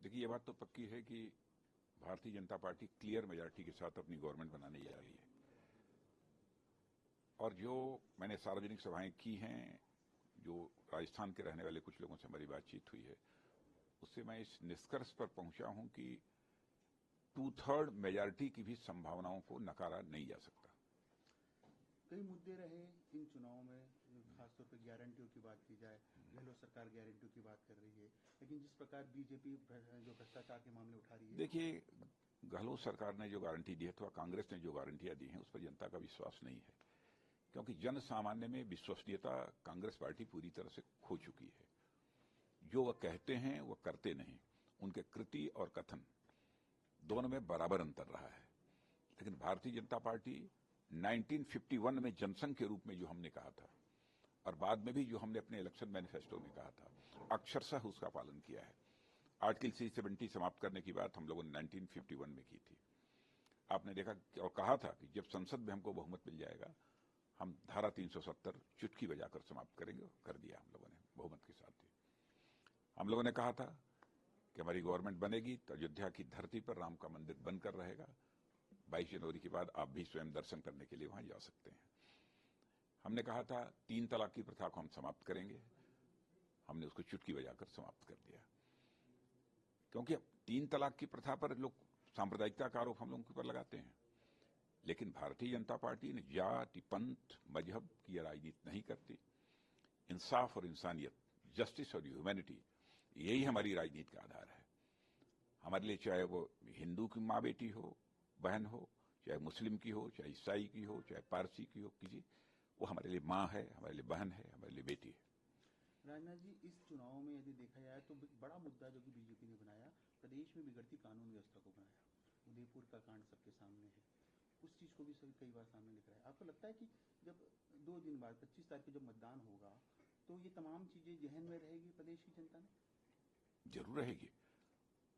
देखिए, ये बात तो पक्की है कि Bharatiya Janata party clear majority के साथ अपनी गवर्नमेंट बनाने जा रही है। और जो मैंने सार्वजनिक सभाएं की हैं, जो राजस्थान के रहने वाले कुछ लोगों से हमारी बातचीत हुई है, उससे मैं इस निष्कर्ष पर पहुंचा हूं कि 2/3 मेजॉरिटी की भी संभावनाओं को नकारा नहीं जा सकता। कई मुद्दे रहे इन चुनावों में, खासतौर पर गारंटियों की बात की जाए, गहलोत सरकार गारंटियों की बात कर रही है, लेकिन जिस प्रकार बीजेपी जो भ्रष्टाचार के मामले उठा रही है। देखिए, गहलोत सरकार ने जो गारंटी दी है अथवा कांग्रेस ने जो गारंटियां दी हैं उस पर जनता का विश्वास नहीं है, क्योंकि जन सामान्य में विश्वसनीयता कांग्रेस पार्टी पूरी तरह से खो चुकी है। जो वह कहते हैं वह करते नहीं, उनके कृति और कथन दोनों में बराबर अंतर रहा है। लेकिन भारतीय जनता पार्टी 1951 में जनसंघ के रूप में जो हमने कहा था और बाद में भी जो हमने अपने इलेक्शन मैनिफेस्टो में कहा था, अक्षरशः उसका पालन किया है। आर्टिकल 370 समाप्त करने की बात हम लोगों ने 1951 में की थी। आपने देखा और कहा था कि जब संसद में हमको बहुमत मिल जाएगा, हम धारा 370 चुटकी बजाकर समाप्त करेंगे। कर दिया हम लोगों ने बहुमत के साथ ही। हम लोगों ने कहा था कि हमारी गवर्नमेंट बनेगी तो अयोध्या की धरती पर राम का मंदिर बनकर रहेगा। 22 जनवरी के बाद आप भी स्वयं दर्शन करने के लिए वहां जा सकते हैं। हमने कहा था 3 तलाक की प्रथा को हम समाप्त करेंगे। हमने उसको चुटकी बजाकर समाप्त कर दिया, क्योंकि 3 तलाक की प्रथा पर लोग सांप्रदायिकता का आरोप हम लोगों के ऊपर लगाते हैं। लेकिन भारतीय जनता पार्टी ने जाति, पंथ, मजहब की राजनीति नहीं करती। इंसाफ और इंसानियत, जस्टिस और ह्यूमैनिटी, यही हमारी राजनीति का आधार है। हमारे लिए चाहे वो हिंदू की माँ बेटी हो, बहन हो, चाहे मुस्लिम की हो, चाहे ईसाई की हो, चाहे पारसी की हो, किसी, वो हमारे लिए माँ है, हमारे लिए बहन है, हमारे लिए बेटी है। राजनाथ जी, इस चुनाव में यदि देखा जाए तो बड़ा मुद्दा जो कि बीजेपी ने बनाया, प्रदेश में बिगड़ती कानून व्यवस्था को बनाया। उदयपुर का कांड सबके सामने है, उस चीज को भी सभी कई बार सामने दिख रहा है। आपको लगता है कि जब 2 दिन बाद 25 तारीख को जब मतदान होगा तो ये तमाम चीजें जहन में रहेगी प्रदेश की जनता में? जरूर रहेगी,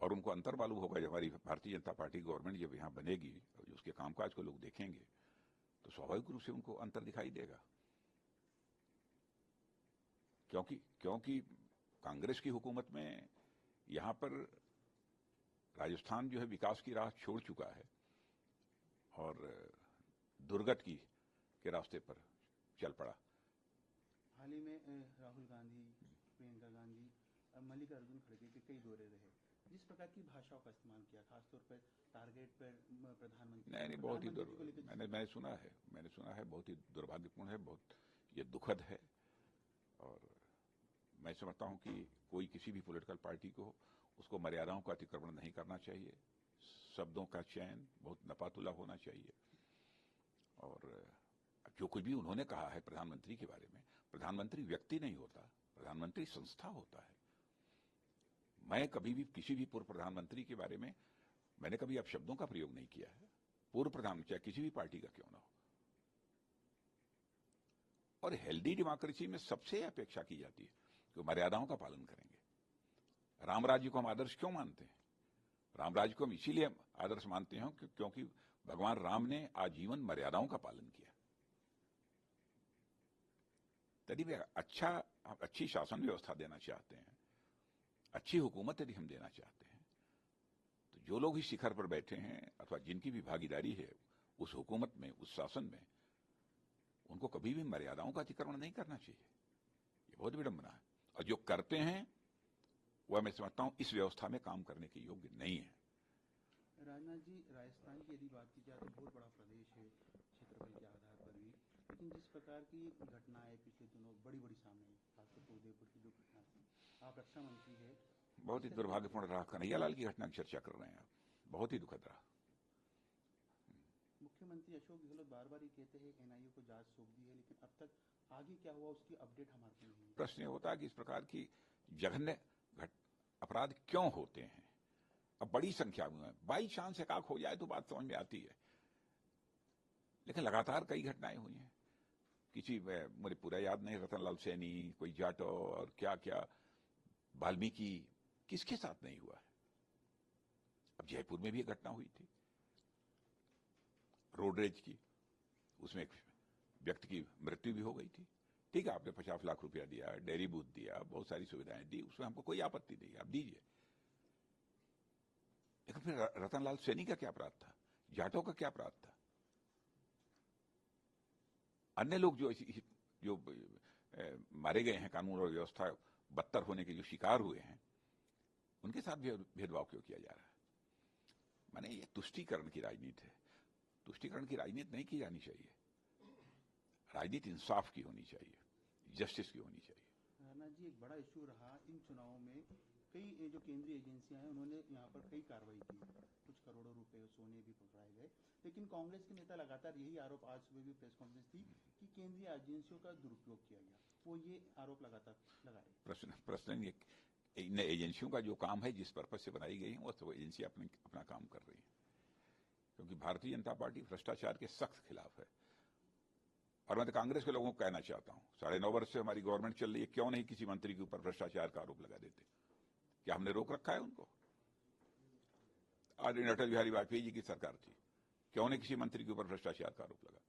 और उनको अंतर मालूम होगा। जब हमारी भारतीय जनता पार्टी गवर्नमेंट जब यहाँ बनेगी और उसके कामकाज को लोग देखेंगे तो स्वाभाविक रूप से उनको अंतर दिखाई देगा। क्योंकि कांग्रेस की हुकूमत में यहां पर राजस्थान जो है विकास की राह छोड़ चुका है और दुर्गति के रास्ते पर चल पड़ा। हाल ही में राहुल गांधी, प्रियंका गांधी, मल्लिकार्जुन खड़गे के कई दौरे रहे। जिस प्रकार की भाषाओं का इस्तेमाल किया, खासतौर पर टारगेट पर प्रधानमंत्री, नहीं, बहुत ही मैंने सुना है, बहुत ही दुर्भाग्यपूर्ण है, बहुत ये दुखद है। और मैं समझता हूं कि कोई किसी भी पॉलिटिकल पार्टी को उसको मर्यादाओं का अतिक्रमण नहीं करना चाहिए। शब्दों का चयन बहुत नपातुला होना चाहिए। और जो कुछ भी उन्होंने कहा है प्रधानमंत्री के बारे में, प्रधानमंत्री व्यक्ति नहीं होता, प्रधानमंत्री संस्था होता है। मैं कभी भी किसी भी पूर्व प्रधानमंत्री के बारे में मैंने कभी अपशब्दों का प्रयोग नहीं किया है। पूर्व प्रधानमंत्री चाहे किसी भी पार्टी का क्यों ना हो। और हेल्दी डेमोक्रेसी में सबसे अपेक्षा की जाती है कि मर्यादाओं का पालन करेंगे। राम राज्य को हम आदर्श क्यों मानते हैं? राम राज्य को हम इसीलिए आदर्श मानते हैं क्योंकि भगवान राम ने आजीवन मर्यादाओं का पालन किया। यदि वे अच्छी शासन व्यवस्था देना चाहते हैं, अच्छी हुकूमत यदि हम देना चाहते हैं, तो जो लोग इस शिखर पर बैठे हैं अथवा जिनकी भी भागीदारी है उस हुकूमत में, उस शासन में, उनको कभी भी मर्यादाओं का अतिक्रमण नहीं करना चाहिए। ये बहुत विडंबना है। और जो करते हैं वह मैं समझता हूं इस व्यवस्था में काम करने के योग्य नहीं है। राजनाथ जी, राजस्थान की यदि बात की जाए तो बहुत बड़ा प्रदेश है क्षेत्रफल के आधार पर भी, लेकिन जिस प्रकार की घटनाएं पिछले दिनों बड़ी सामने आई, खासतौर पर उदयपुर की जो घटना थी, आप रक्षा मंत्री है, बहुत ही दुर्भाग्यपूर्ण रहा। कन्हैयालाल की घटना की चर्चा कर रहे हैं आप, बहुत ही दुखद रहा। मुख्यमंत्री अशोक गहलोत बार बार ये कहते हैं एनआईए को जांच सौंप दी है, लेकिन अब तक आगे क्या हुआ उसकी अपडेट हमारे को नहीं है। प्रश्न ये होता है कि इस प्रकार की जघन्य अपराध क्यों होते हैं? अब बड़ी संख्या में बाई चांस एकाक हो जाए तो बात समझ में आती है, लेकिन लगातार कई घटनाएं हुई हैं। किसी मुझे पूरा याद नहीं, रतनलाल सैनी, कोई जाटो और क्या क्या, वाल्मीकि, किसके साथ नहीं हुआ है? अब जयपुर में भी एक घटना हुई थी रोडरेज की, उसमें एक व्यक्ति की मृत्यु भी हो गई थी। ठीक है, आपने 50 लाख रुपया दिया, डेयरी बूथ दिया, बहुत सारी सुविधाएं दी, उसमें हमको कोई आपत्ति नहीं, आप दीजिए। फिर रतनलाल सैनी का क्या अपराध था? जाटों का क्या अपराध था? अन्य लोग जो मारे गए हैं, कानून और व्यवस्था बदतर होने के जो शिकार हुए हैं, उनके साथ भी भेदभाव क्यों किया जा रहा है? माने ये तुष्टीकरण की राजनीति है। तुष्टीकरण की राजनीति नहीं की जानी चाहिए। राजनीति इंसाफ की होनी चाहिए, जस्टिस की होनी चाहिए। राणा जी, एक बड़ा इशू रहा इन चुनावों में, कई जो केंद्रीय एजेंसियां हैं उन्होंने यहाँ पर कई कार्रवाई की, कुछ करोड़ों रुपए सोने भी पकड़ाए गए, लेकिन कांग्रेस के नेता लगातार यही आरोप, आज सुबह भी प्रेस कॉन्फ्रेंस थी कि केंद्रीय एजेंसियों का दुरुपयोग किया गया, वो ये आरोप लगातार लगा रहे। प्रश्न ये इन एजेंसियों का जो काम है, जिस पर्पज से बनाई गई है, वो तो एजेंसी अपना काम कर रही है, क्योंकि भारतीय जनता पार्टी भ्रष्टाचार के सख्त खिलाफ है। और मैं तो कांग्रेस के लोगों को कहना चाहता हूं, 9.5 वर्ष से हमारी गवर्नमेंट चल रही है, क्यों नहीं किसी मंत्री के ऊपर भ्रष्टाचार का आरोप लगा देते? क्या हमने रोक रखा है उनको? आज अटल बिहारी वाजपेयी जी की सरकार थी, क्यों नहीं किसी मंत्री के ऊपर भ्रष्टाचार का आरोप लगा?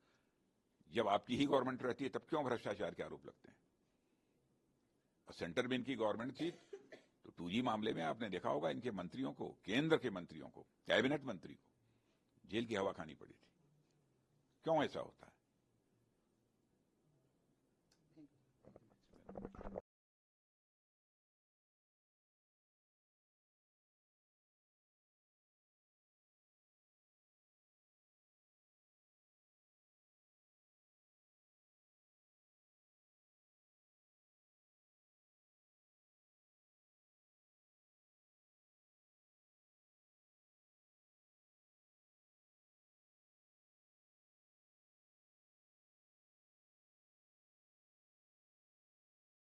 जब आपकी ही गवर्नमेंट रहती है, तब क्यों भ्रष्टाचार के आरोप लगते हैं? और सेंटर में इनकी गवर्नमेंट थी तो 2G मामले में आपने देखा होगा, इनके मंत्रियों को, केंद्र के मंत्रियों को, कैबिनेट मंत्री को जेल की हवा खानी पड़ी थी। क्यों ऐसा होता है?